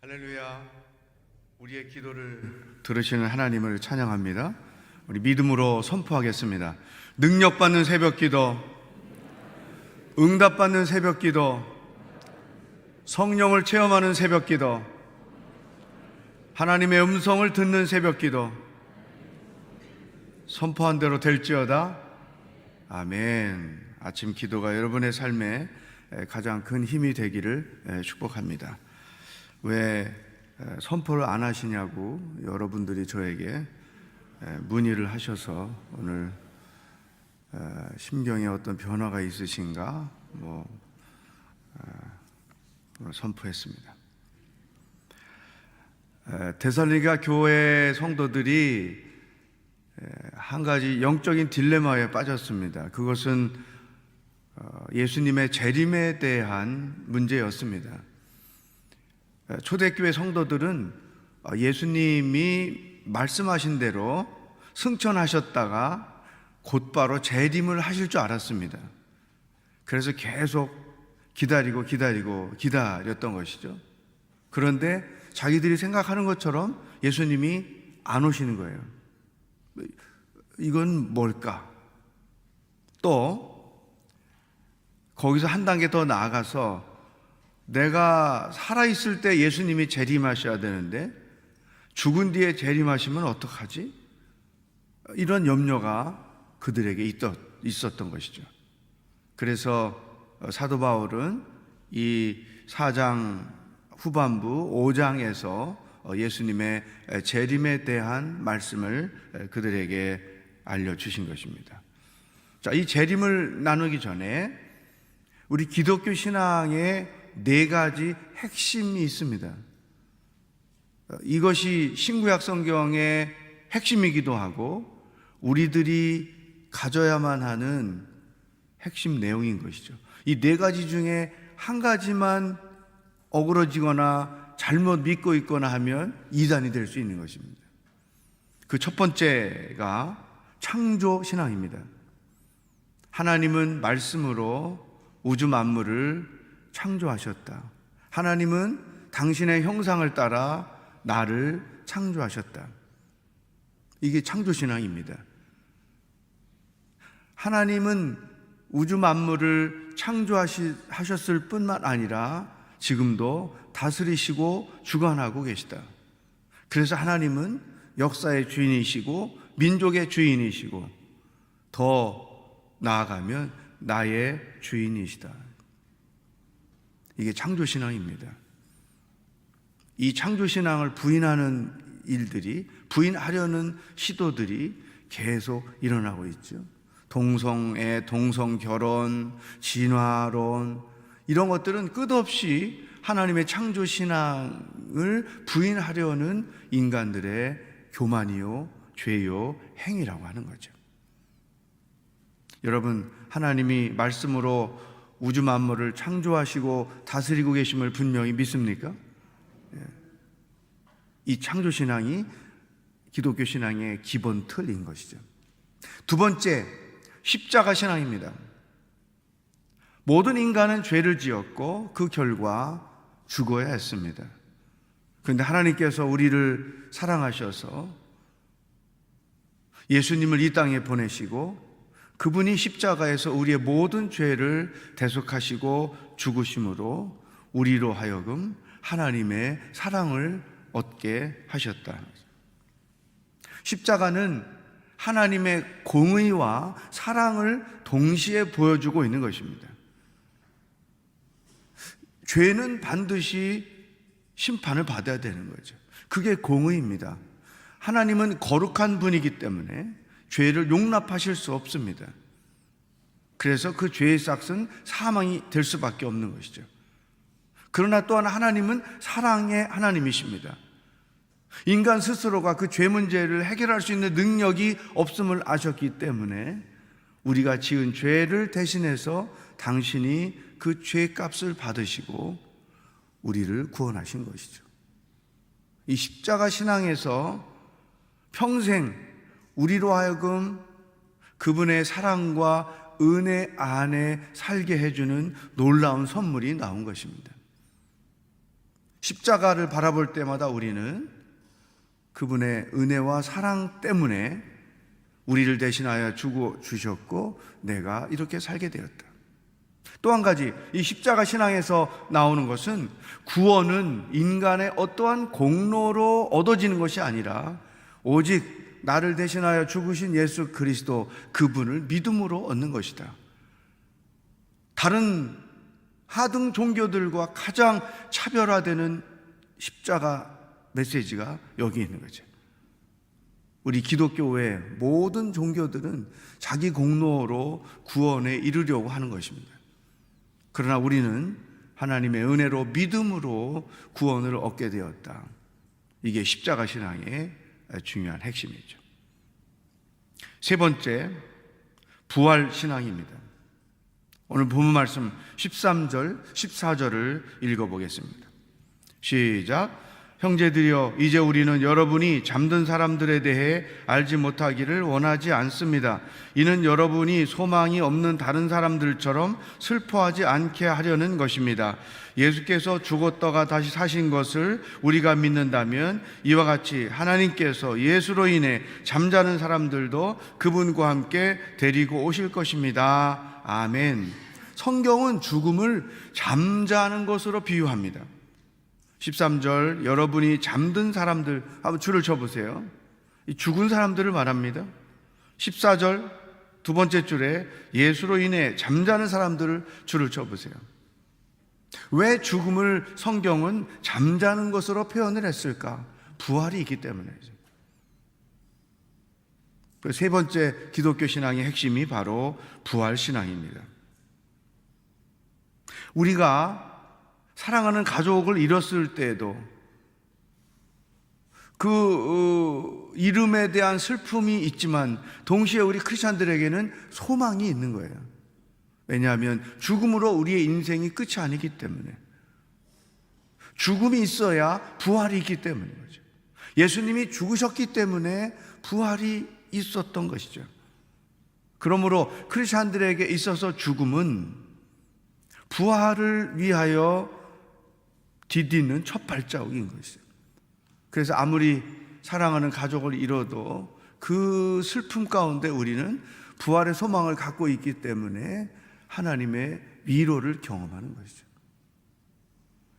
할렐루야. 우리의 기도를 들으시는 하나님을 찬양합니다. 우리 믿음으로 선포하겠습니다. 능력받는 새벽기도, 응답받는 새벽기도, 성령을 체험하는 새벽기도, 하나님의 음성을 듣는 새벽기도, 선포한 대로 될지어다. 아멘. 아침 기도가 여러분의 삶에 가장 큰 힘이 되기를 축복합니다. 왜 선포를 안 하시냐고 여러분들이 저에게 문의를 하셔서 오늘 심경에 어떤 변화가 있으신가 선포했습니다. 데살로니가 교회 성도들이 한 가지 영적인 딜레마에 빠졌습니다. 그것은 예수님의 재림에 대한 문제였습니다. 초대교회 성도들은 예수님이 말씀하신 대로 승천하셨다가 곧바로 재림을 하실 줄 알았습니다. 그래서 계속 기다렸던 것이죠. 그런데 자기들이 생각하는 것처럼 예수님이 안 오시는 거예요. 이건 뭘까? 또 거기서 한 단계 더 나아가서 내가 살아있을 때 예수님이 재림하셔야 되는데 죽은 뒤에 재림하시면 어떡하지? 이런 염려가 그들에게 있었던 것이죠. 그래서 사도 바울은 이 4장 후반부 5장에서 예수님의 재림에 대한 말씀을 그들에게 알려주신 것입니다. 자, 이 재림을 나누기 전에 우리 기독교 신앙의 4가지 핵심이 있습니다. 이것이 신구약 성경의 핵심이기도 하고 우리들이 가져야만 하는 핵심 내용인 것이죠. 이 4가지 중에 한 가지만 어그러지거나 잘못 믿고 있거나 하면 이단이 될 수 있는 것입니다. 그 첫 번째가 창조 신앙입니다. 하나님은 말씀으로 우주 만물을 창조하셨다. 하나님은 당신의 형상을 따라 나를 창조하셨다. 이게 창조신앙입니다. 하나님은 우주 만물을 창조하셨을 뿐만 아니라 지금도 다스리시고 주관하고 계시다. 그래서 하나님은 역사의 주인이시고 민족의 주인이시고 더 나아가면 나의 주인이시다. 이게 창조신앙입니다. 이 창조신앙을 부인하려는 시도들이 계속 일어나고 있죠. 동성애, 동성결혼, 진화론 이런 것들은 끝없이 하나님의 창조신앙을 부인하려는 인간들의 교만이요, 죄요, 행위라고 하는 거죠. 여러분, 하나님이 말씀으로 우주 만물을 창조하시고 다스리고 계심을 분명히 믿습니까? 이 창조신앙이 기독교 신앙의 기본 틀인 것이죠. 두 번째, 십자가 신앙입니다. 모든 인간은 죄를 지었고 그 결과 죽어야 했습니다. 그런데 하나님께서 우리를 사랑하셔서 예수님을 이 땅에 보내시고 그분이 십자가에서 우리의 모든 죄를 대속하시고 죽으심으로 우리로 하여금 하나님의 사랑을 얻게 하셨다. 십자가는 하나님의 공의와 사랑을 동시에 보여주고 있는 것입니다. 죄는 반드시 심판을 받아야 되는 거죠. 그게 공의입니다. 하나님은 거룩한 분이기 때문에 죄를 용납하실 수 없습니다. 그래서 그 죄의 싹은 사망이 될 수밖에 없는 것이죠. 그러나 또한 하나님은 사랑의 하나님이십니다. 인간 스스로가 그 죄 문제를 해결할 수 있는 능력이 없음을 아셨기 때문에 우리가 지은 죄를 대신해서 당신이 그 죄값을 받으시고 우리를 구원하신 것이죠. 이 십자가 신앙에서 평생 우리로 하여금 그분의 사랑과 은혜 안에 살게 해주는 놀라운 선물이 나온 것입니다. 십자가를 바라볼 때마다 우리는 그분의 은혜와 사랑 때문에 우리를 대신하여 주셨고 내가 이렇게 살게 되었다. 또 한 가지, 이 십자가 신앙에서 나오는 것은 구원은 인간의 어떠한 공로로 얻어지는 것이 아니라 오직 나를 대신하여 죽으신 예수 그리스도 그분을 믿음으로 얻는 것이다. 다른 하등 종교들과 가장 차별화되는 십자가 메시지가 여기 있는 거죠. 우리 기독교의 모든 종교들은 자기 공로로 구원에 이르려고 하는 것입니다. 그러나 우리는 하나님의 은혜로 믿음으로 구원을 얻게 되었다. 이게 십자가 신앙의 중요한 핵심이죠. 세 번째, 부활 신앙입니다. 오늘 본문 말씀 13절, 14절을 읽어보겠습니다. 시작. 형제들이여, 이제 우리는 여러분이 잠든 사람들에 대해 알지 못하기를 원하지 않습니다. 이는 여러분이 소망이 없는 다른 사람들처럼 슬퍼하지 않게 하려는 것입니다. 예수께서 죽었다가 다시 사신 것을 우리가 믿는다면 이와 같이 하나님께서 예수로 인해 잠자는 사람들도 그분과 함께 데리고 오실 것입니다. 아멘. 성경은 죽음을 잠자는 것으로 비유합니다. 13절, 여러분이 잠든 사람들, 한번 줄을 쳐보세요. 죽은 사람들을 말합니다. 14절 두 번째 줄에 예수로 인해 잠자는 사람들을 줄을 쳐보세요. 왜 죽음을 성경은 잠자는 것으로 표현을 했을까? 부활이 있기 때문이죠. 세 번째 기독교 신앙의 핵심이 바로 부활 신앙입니다. 우리가 사랑하는 가족을 잃었을 때에도 그 이름에 대한 슬픔이 있지만 동시에 우리 크리스찬들에게는 소망이 있는 거예요. 왜냐하면 죽음으로 우리의 인생이 끝이 아니기 때문에, 죽음이 있어야 부활이 있기 때문인 거죠. 예수님이 죽으셨기 때문에 부활이 있었던 것이죠. 그러므로 크리스찬들에게 있어서 죽음은 부활을 위하여 디디는 첫 발자국인 것이죠. 그래서 아무리 사랑하는 가족을 잃어도 그 슬픔 가운데 우리는 부활의 소망을 갖고 있기 때문에 하나님의 위로를 경험하는 것이죠.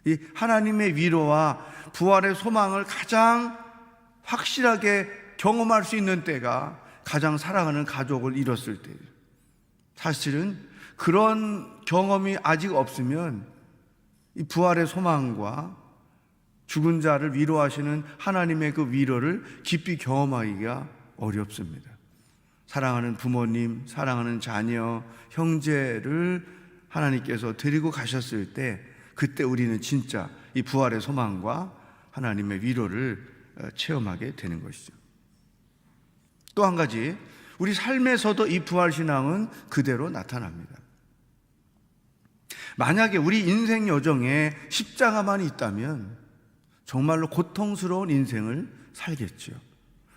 이 하나님의 위로와 부활의 소망을 가장 확실하게 경험할 수 있는 때가 가장 사랑하는 가족을 잃었을 때예요. 사실은 그런 경험이 아직 없으면 이 부활의 소망과 죽은 자를 위로하시는 하나님의 그 위로를 깊이 경험하기가 어렵습니다. 사랑하는 부모님, 사랑하는 자녀, 형제를 하나님께서 데리고 가셨을 때, 그때 우리는 진짜 이 부활의 소망과 하나님의 위로를 체험하게 되는 것이죠. 또 한 가지, 우리 삶에서도 이 부활 신앙은 그대로 나타납니다. 만약에 우리 인생 여정에 십자가만 있다면 정말로 고통스러운 인생을 살겠죠.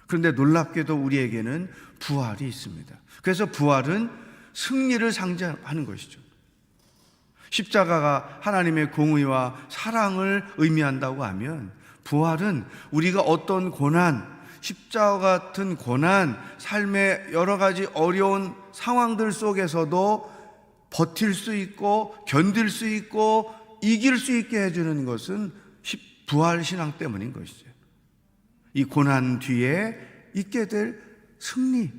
그런데 놀랍게도 우리에게는 부활이 있습니다. 그래서 부활은 승리를 상징하는 것이죠. 십자가가 하나님의 공의와 사랑을 의미한다고 하면 부활은 우리가 어떤 고난, 십자가 같은 고난, 삶의 여러 가지 어려운 상황들 속에서도 버틸 수 있고 견딜 수 있고 이길 수 있게 해주는 것은 부활 신앙 때문인 것이죠. 이 고난 뒤에 있게 될 승리,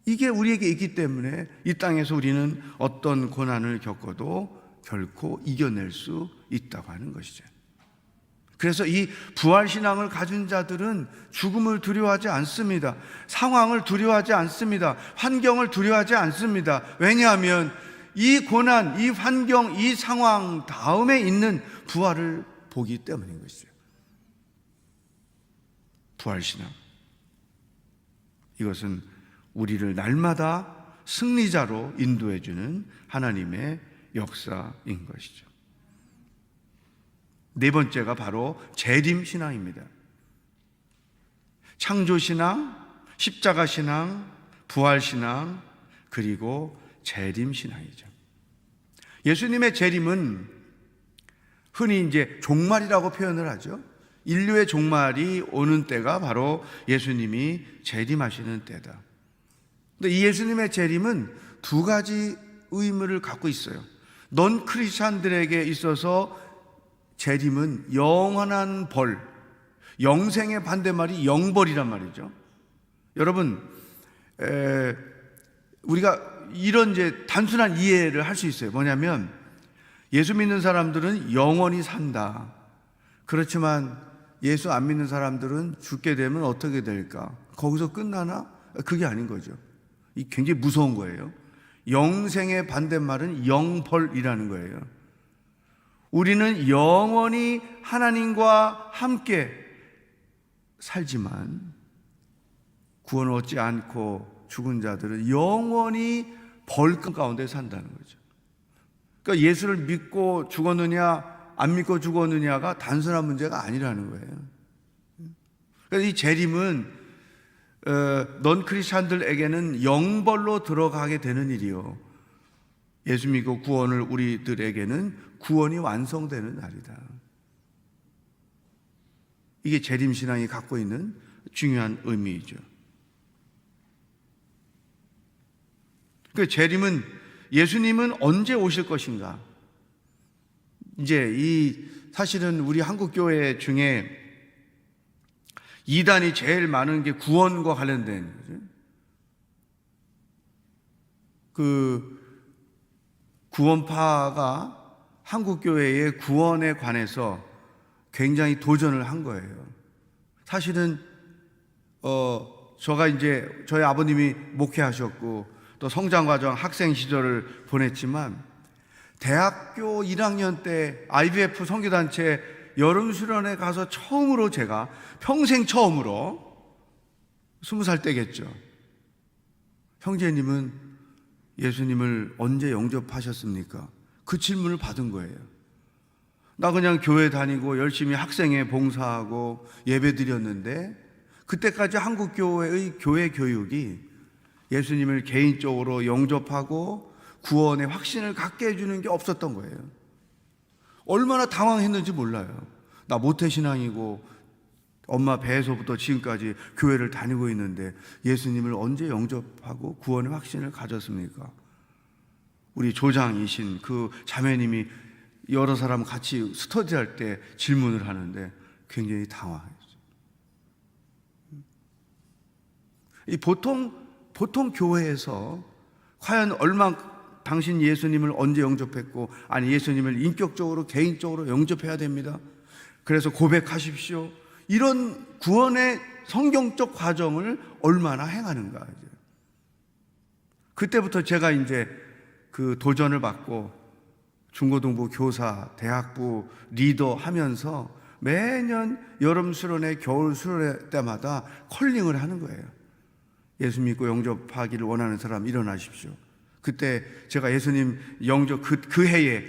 이게 우리에게 있기 때문에 이 땅에서 우리는 어떤 고난을 겪어도 결코 이겨낼 수 있다고 하는 것이죠. 그래서 이 부활 신앙을 가진 자들은 죽음을 두려워하지 않습니다. 상황을 두려워하지 않습니다. 환경을 두려워하지 않습니다. 왜냐하면 이 고난, 이 환경, 이 상황 다음에 있는 부활을 보기 때문인 것이죠. 부활 신앙, 이것은 우리를 날마다 승리자로 인도해 주는 하나님의 역사인 것이죠. 네 번째가 바로 재림 신앙입니다. 창조 신앙, 십자가 신앙, 부활 신앙, 그리고 재림 신앙이죠. 예수님의 재림은 흔히 이제 종말이라고 표현을 하죠. 인류의 종말이 오는 때가 바로 예수님이 재림하시는 때다. 근데 이 예수님의 재림은 두 가지 의미를 갖고 있어요. 넌 크리스찬들에게 있어서 재림은 영원한 벌, 영생의 반대말이 영벌이란 말이죠. 여러분, 우리가 이런 이제 단순한 이해를 할 수 있어요. 뭐냐면 예수 믿는 사람들은 영원히 산다. 그렇지만 예수 안 믿는 사람들은 죽게 되면 어떻게 될까? 거기서 끝나나? 그게 아닌 거죠. 이 굉장히 무서운 거예요. 영생의 반대말은 영벌이라는 거예요. 우리는 영원히 하나님과 함께 살지만 구원을 얻지 않고 죽은 자들은 영원히 벌금 가운데 산다는 거죠. 그러니까 예수를 믿고 죽었느냐 안 믿고 죽었느냐가 단순한 문제가 아니라는 거예요. 그래서 이 재림은 넌 크리스찬들에게는 영벌로 들어가게 되는 일이요, 예수 믿고 구원을 우리들에게는 구원이 완성되는 날이다. 이게 재림신앙이 갖고 있는 중요한 의미이죠. 그 재림은 예수님은 언제 오실 것인가? 이제 사실은 우리 한국 교회 중에 이단이 제일 많은 게 구원과 관련된 거죠. 그 구원파가 한국 교회의 구원에 관해서 굉장히 도전을 한 거예요. 사실은 저가 이제 저희 아버님이 목회하셨고 또 성장과정 학생 시절을 보냈지만 대학교 1학년 때 IBF 선교단체 여름 수련회 가서 처음으로 제가 평생 처음으로 20살 때겠죠. 형제님은 예수님을 언제 영접하셨습니까? 그 질문을 받은 거예요. 나 그냥 교회 다니고 열심히 학생회 봉사하고 예배 드렸는데 그때까지 한국 교회의 교회 교육이 예수님을 개인적으로 영접하고 구원의 확신을 갖게 해주는 게 없었던 거예요. 얼마나 당황했는지 몰라요. 나 모태신앙이고 엄마 배에서부터 지금까지 교회를 다니고 있는데 예수님을 언제 영접하고 구원의 확신을 가졌습니까? 우리 조장이신 그 자매님이 여러 사람 같이 스터디할 때 질문을 하는데 굉장히 당황했어요. 이 보통 교회에서 과연 당신 예수님을 언제 영접했고, 아니 예수님을 인격적으로 개인적으로 영접해야 됩니다. 그래서 고백하십시오. 이런 구원의 성경적 과정을 얼마나 행하는가. 그때부터 제가 이제 그 도전을 받고 중고등부 교사, 대학부 리더 하면서 매년 여름 수련회, 겨울 수련회 때마다 컬링을 하는 거예요. 예수 믿고 영접하기를 원하는 사람 일어나십시오. 그때 제가 예수님 영접 그 해에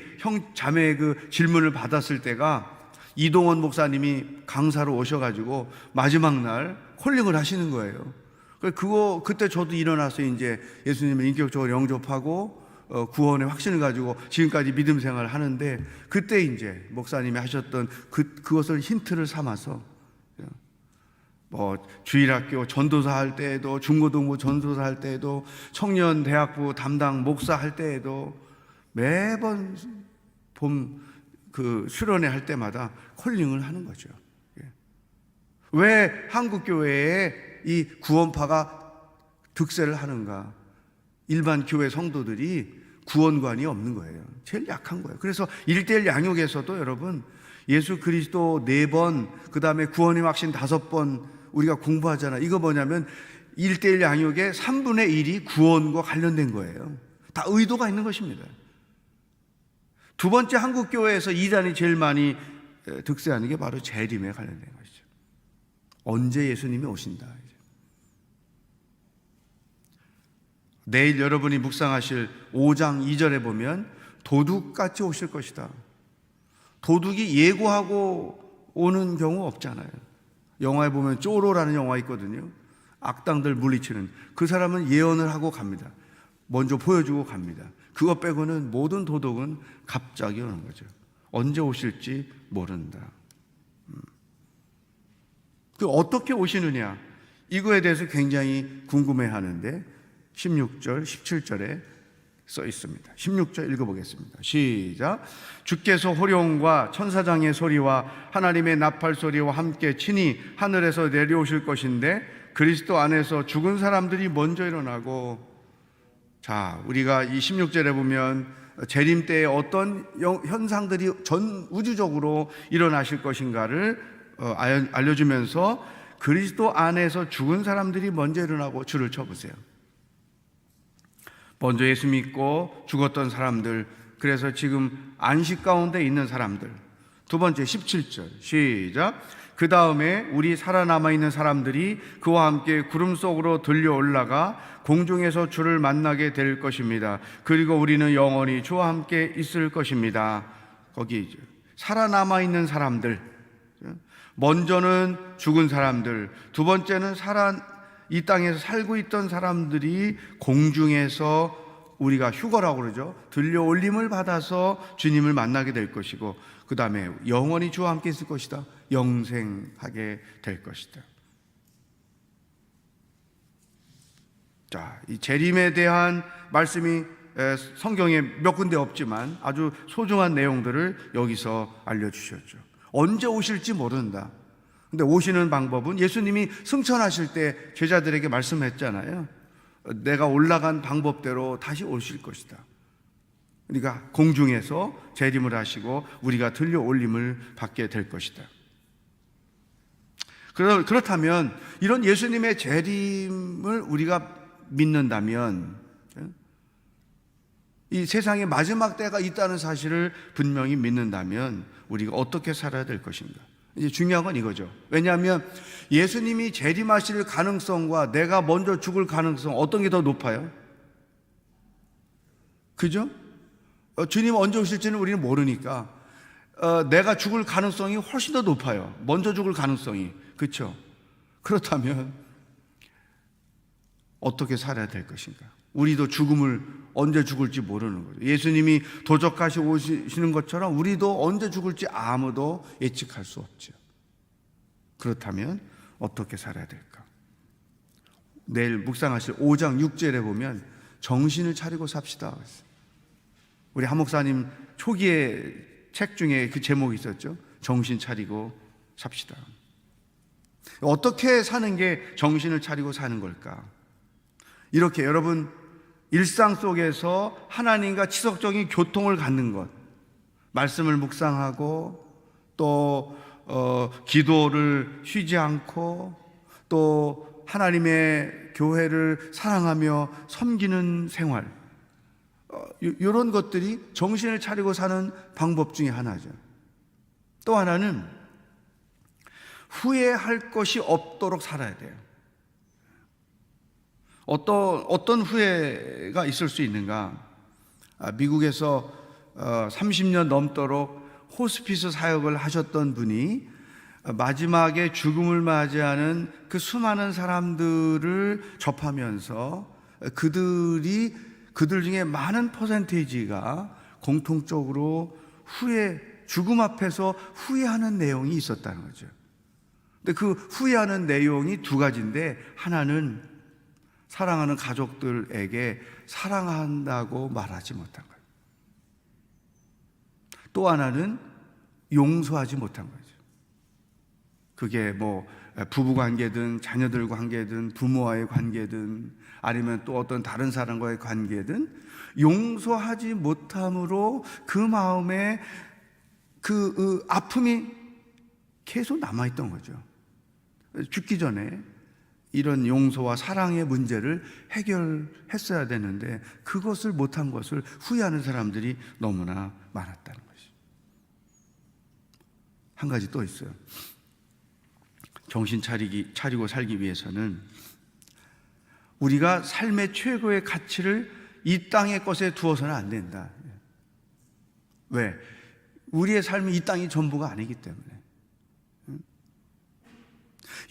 자매의 그 질문을 받았을 때가 이동원 목사님이 강사로 오셔가지고 마지막 날 콜링을 하시는 거예요. 그때 저도 일어나서 이제 예수님을 인격적으로 영접하고 구원의 확신을 가지고 지금까지 믿음 생활을 하는데, 그때 이제 목사님이 하셨던 그것을 힌트를 삼아서 주일학교 전도사 할 때에도, 중고등부 전도사 할 때에도, 청년 대학부 담당 목사 할 때에도 매번 봄 그 수련회 할 때마다 콜링을 하는 거죠. 왜 한국 교회에 이 구원파가 득세를 하는가? 일반 교회 성도들이 구원관이 없는 거예요. 제일 약한 거예요. 그래서 1:1 양육에서도 여러분 예수 그리스도 4번, 그 다음에 구원의 확신 5번 우리가 공부하잖아요. 이거 뭐냐면 1:1 양육의 3분의 1이 구원과 관련된 거예요. 다 의도가 있는 것입니다. 두 번째, 한국 교회에서 이단이 제일 많이 득세하는 게 바로 재림에 관련된 것이죠. 언제 예수님이 오신다. 내일 여러분이 묵상하실 5장 2절에 보면 도둑같이 오실 것이다. 도둑이 예고하고 오는 경우 없잖아요. 영화에 보면 쪼로라는 영화 있거든요. 악당들 물리치는 그 사람은 예언을 하고 갑니다. 먼저 보여주고 갑니다. 그것 빼고는 모든 도둑은 갑자기 오는 거죠. 언제 오실지 모른다. 그 어떻게 오시느냐, 이거에 대해서 굉장히 궁금해하는데 16절, 17절에 써 있습니다. 16절 읽어보겠습니다. 시작. 주께서 호령과 천사장의 소리와 하나님의 나팔 소리와 함께 친히 하늘에서 내려오실 것인데 그리스도 안에서 죽은 사람들이 먼저 일어나고. 자, 우리가 이 16절에 보면 재림 때에 어떤 현상들이 전 우주적으로 일어나실 것인가를 알려주면서 그리스도 안에서 죽은 사람들이 먼저 일어나고. 줄을 쳐보세요. 먼저 예수 믿고 죽었던 사람들, 그래서 지금 안식 가운데 있는 사람들. 두 번째 17절 시작. 그 다음에 우리 살아남아 있는 사람들이 그와 함께 구름 속으로 들려 올라가 공중에서 주를 만나게 될 것입니다. 그리고 우리는 영원히 주와 함께 있을 것입니다. 거기 살아남아 있는 사람들, 먼저는 죽은 사람들, 두 번째는 이 땅에서 살고 있던 사람들이 공중에서, 우리가 휴거라고 그러죠, 들려 올림을 받아서 주님을 만나게 될 것이고, 그 다음에 영원히 주와 함께 있을 것이다. 영생하게 될 것이다. 자, 이 재림에 대한 말씀이 성경에 몇 군데 없지만 아주 소중한 내용들을 여기서 알려주셨죠. 언제 오실지 모른다. 근데 오시는 방법은 예수님이 승천하실 때 제자들에게 말씀했잖아요. 내가 올라간 방법대로 다시 오실 것이다. 그러니까 공중에서 재림을 하시고 우리가 들려 올림을 받게 될 것이다. 그렇다면 이런 예수님의 재림을 우리가 믿는다면, 이 세상의 마지막 때가 있다는 사실을 분명히 믿는다면 우리가 어떻게 살아야 될 것인가? 이제 중요한 건 이거죠. 왜냐하면 예수님이 재림하실 가능성과 내가 먼저 죽을 가능성, 어떤 게 더 높아요? 그죠? 주님 언제 오실지는 우리는 모르니까 내가 죽을 가능성이 훨씬 더 높아요. 먼저 죽을 가능성이. 그렇죠? 그렇다면 어떻게 살아야 될 것인가? 우리도 죽음을 언제 죽을지 모르는 거죠. 예수님이 도적같이 오시는 것처럼 우리도 언제 죽을지 아무도 예측할 수 없죠. 그렇다면 어떻게 살아야 될까? 내일 묵상하실 5장 6절에 보면 정신을 차리고 삽시다. 우리 한 목사님 초기의 책 중에 그 제목이 있었죠. 정신 차리고 삽시다. 어떻게 사는 게 정신을 차리고 사는 걸까? 이렇게 여러분 일상 속에서 하나님과 지속적인 교통을 갖는 것, 말씀을 묵상하고 또 기도를 쉬지 않고 또 하나님의 교회를 사랑하며 섬기는 생활, 이런 것들이 정신을 차리고 사는 방법 중에 하나죠. 또 하나는 후회할 것이 없도록 살아야 돼요. 어떤 후회가 있을 수 있는가? 미국에서 30년 넘도록 호스피스 사역을 하셨던 분이 마지막에 죽음을 맞이하는 그 수많은 사람들을 접하면서 그들 중에 많은 퍼센테이지가 공통적으로 죽음 앞에서 후회하는 내용이 있었다는 거죠. 근데 그 후회하는 내용이 두 가지인데, 하나는 사랑하는 가족들에게 사랑한다고 말하지 못한 거예요. 또 하나는 용서하지 못한 거죠. 그게 뭐 부부 관계든 자녀들 관계든 부모와의 관계든 아니면 또 어떤 다른 사람과의 관계든 용서하지 못함으로 그 마음에 그 아픔이 계속 남아있던 거죠. 죽기 전에 이런 용서와 사랑의 문제를 해결했어야 되는데 그것을 못한 것을 후회하는 사람들이 너무나 많았다는 것이죠. 한 가지 또 있어요. 정신 차리고 살기 위해서는 우리가 삶의 최고의 가치를 이 땅의 것에 두어서는 안 된다. 왜? 우리의 삶이 이 땅이 전부가 아니기 때문에.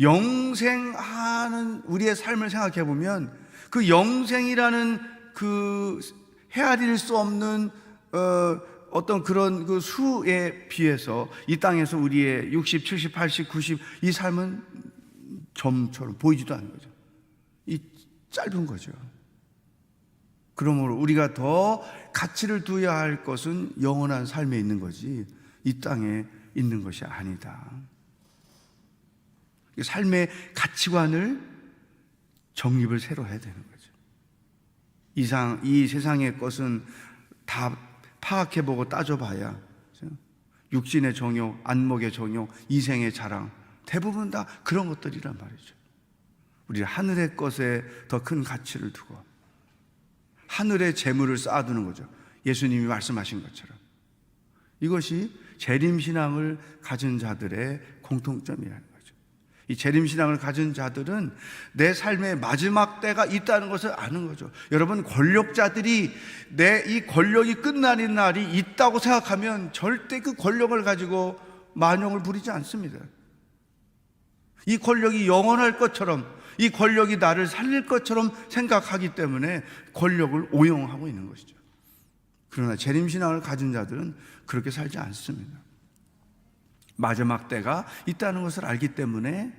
영생하는 우리의 삶을 생각해 보면 그 영생이라는 그 헤아릴 수 없는 어떤 그런 그 수에 비해서 이 땅에서 우리의 60, 70, 80, 90 이 삶은 점처럼 보이지도 않는 거죠. 이 짧은 거죠. 그러므로 우리가 더 가치를 두어야 할 것은 영원한 삶에 있는 거지 이 땅에 있는 것이 아니다. 삶의 가치관을 정립을 새로 해야 되는 거죠. 이 세상의 것은 다 파악해보고 따져봐야 육신의 정욕, 안목의 정욕, 이생의 자랑 대부분 다 그런 것들이란 말이죠. 우리 하늘의 것에 더 큰 가치를 두고 하늘의 재물을 쌓아두는 거죠. 예수님이 말씀하신 것처럼. 이것이 재림신앙을 가진 자들의 공통점이라는 거죠. 이 재림신앙을 가진 자들은 내 삶의 마지막 때가 있다는 것을 아는 거죠. 여러분, 권력자들이 내 이 권력이 끝나는 날이 있다고 생각하면 절대 그 권력을 가지고 만용을 부리지 않습니다. 이 권력이 영원할 것처럼, 이 권력이 나를 살릴 것처럼 생각하기 때문에 권력을 오용하고 있는 것이죠. 그러나 재림신앙을 가진 자들은 그렇게 살지 않습니다. 마지막 때가 있다는 것을 알기 때문에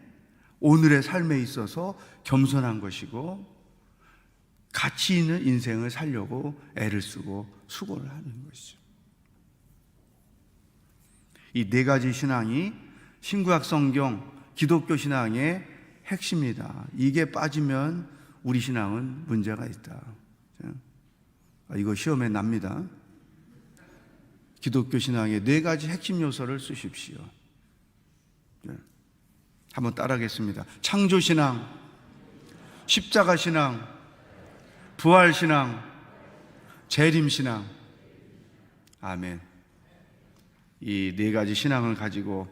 오늘의 삶에 있어서 겸손한 것이고 가치 있는 인생을 살려고 애를 쓰고 수고를 하는 것이죠. 이 네 가지 신앙이 신구약 성경 기독교 신앙의 핵심이다. 이게 빠지면 우리 신앙은 문제가 있다. 이거 시험에 납니다. 기독교 신앙의 네 가지 핵심 요소를 쓰십시오. 한번 따라하겠습니다. 창조신앙, 십자가신앙, 부활신앙, 재림신앙. 아멘. 이 네 가지 신앙을 가지고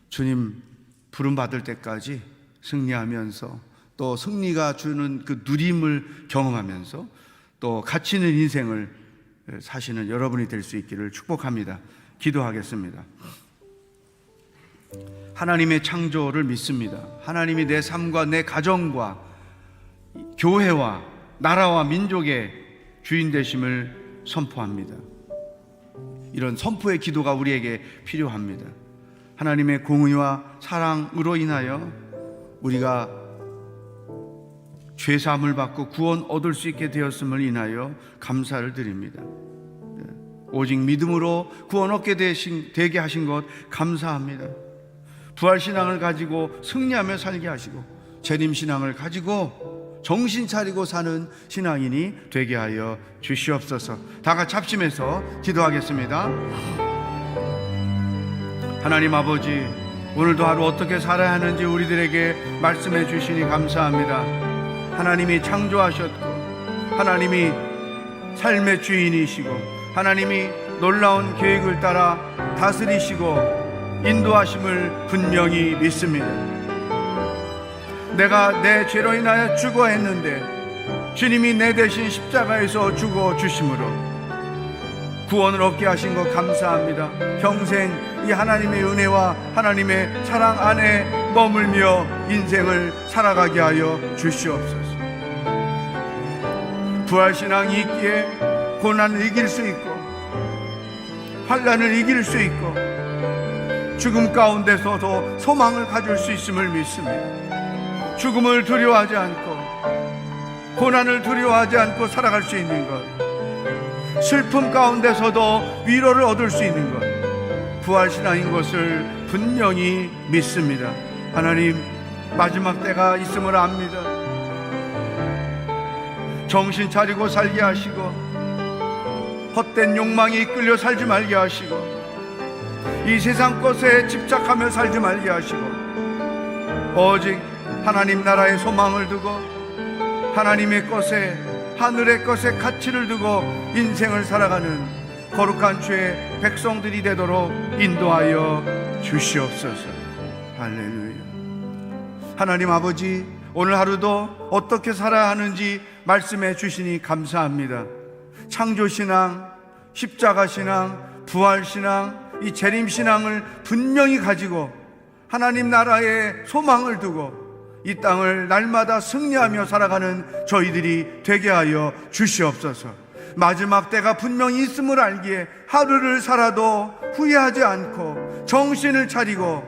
주님 부름 받을 때까지 승리하면서 또 승리가 주는 그 누림을 경험하면서 또 가치 있는 인생을 사시는 여러분이 될 수 있기를 축복합니다. 기도하겠습니다. 하나님의 창조를 믿습니다. 하나님이 내 삶과 내 가정과 교회와 나라와 민족의 주인 되심을 선포합니다. 이런 선포의 기도가 우리에게 필요합니다. 하나님의 공의와 사랑으로 인하여 우리가 죄사함을 받고 구원 얻을 수 있게 되었음을 인하여 감사를 드립니다. 오직 믿음으로 구원 얻게 되게 하신 것 감사합니다. 부활신앙을 가지고 승리하며 살게 하시고 재림신앙을 가지고 정신 차리고 사는 신앙인이 되게 하여 주시옵소서. 다 같이 합심해서 기도하겠습니다. 하나님 아버지, 오늘도 하루 어떻게 살아야 하는지 우리들에게 말씀해 주시니 감사합니다. 하나님이 창조하셨고 하나님이 삶의 주인이시고 하나님이 놀라운 계획을 따라 다스리시고 인도하심을 분명히 믿습니다. 내가 내 죄로 인하여 죽어했는데 주님이 내 대신 십자가에서 죽어 주심으로 구원을 얻게 하신 것 감사합니다. 평생 이 하나님의 은혜와 하나님의 사랑 안에 머물며 인생을 살아가게 하여 주시옵소서. 부활신앙이 있기에 고난을 이길 수 있고 환난을 이길 수 있고 죽음 가운데서도 소망을 가질 수 있음을 믿습니다. 죽음을 두려워하지 않고 고난을 두려워하지 않고 살아갈 수 있는 것, 슬픔 가운데서도 위로를 얻을 수 있는 것, 부활신앙인 것을 분명히 믿습니다. 하나님, 마지막 때가 있음을 압니다. 정신 차리고 살게 하시고 헛된 욕망에 이끌려 살지 말게 하시고 이 세상 것에 집착하며 살지 말게 하시고 오직 하나님 나라의 소망을 두고 하나님의 것에 하늘의 것에 가치를 두고 인생을 살아가는 거룩한 주의 백성들이 되도록 인도하여 주시옵소서. 할렐루야. 하나님 아버지, 오늘 하루도 어떻게 살아야 하는지 말씀해 주시니 감사합니다. 창조신앙, 십자가신앙, 부활신앙, 이 재림신앙을 분명히 가지고 하나님 나라의 소망을 두고 이 땅을 날마다 승리하며 살아가는 저희들이 되게 하여 주시옵소서. 마지막 때가 분명히 있음을 알기에 하루를 살아도 후회하지 않고 정신을 차리고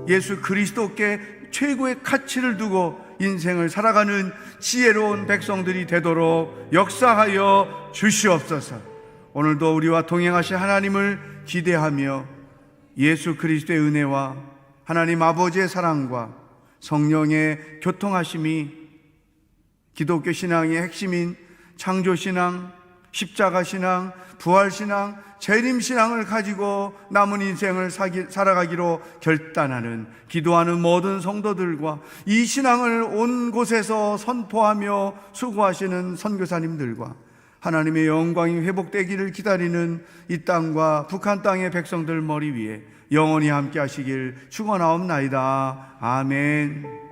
예수 그리스도께 최고의 가치를 두고 인생을 살아가는 지혜로운 백성들이 되도록 역사하여 주시옵소서. 오늘도 우리와 동행하실 하나님을 기대하며 예수 그리스도의 은혜와 하나님 아버지의 사랑과 성령의 교통하심이 기독교 신앙의 핵심인 창조신앙, 십자가신앙, 부활신앙, 재림신앙을 가지고 남은 인생을 살아가기로 결단하는 기도하는 모든 성도들과 이 신앙을 온 곳에서 선포하며 수고하시는 선교사님들과 하나님의 영광이 회복되기를 기다리는 이 땅과 북한 땅의 백성들 머리 위에 영원히 함께 하시길 축원하옵나이다. 아멘.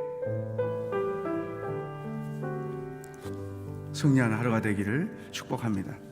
승리하는 하루가 되기를 축복합니다.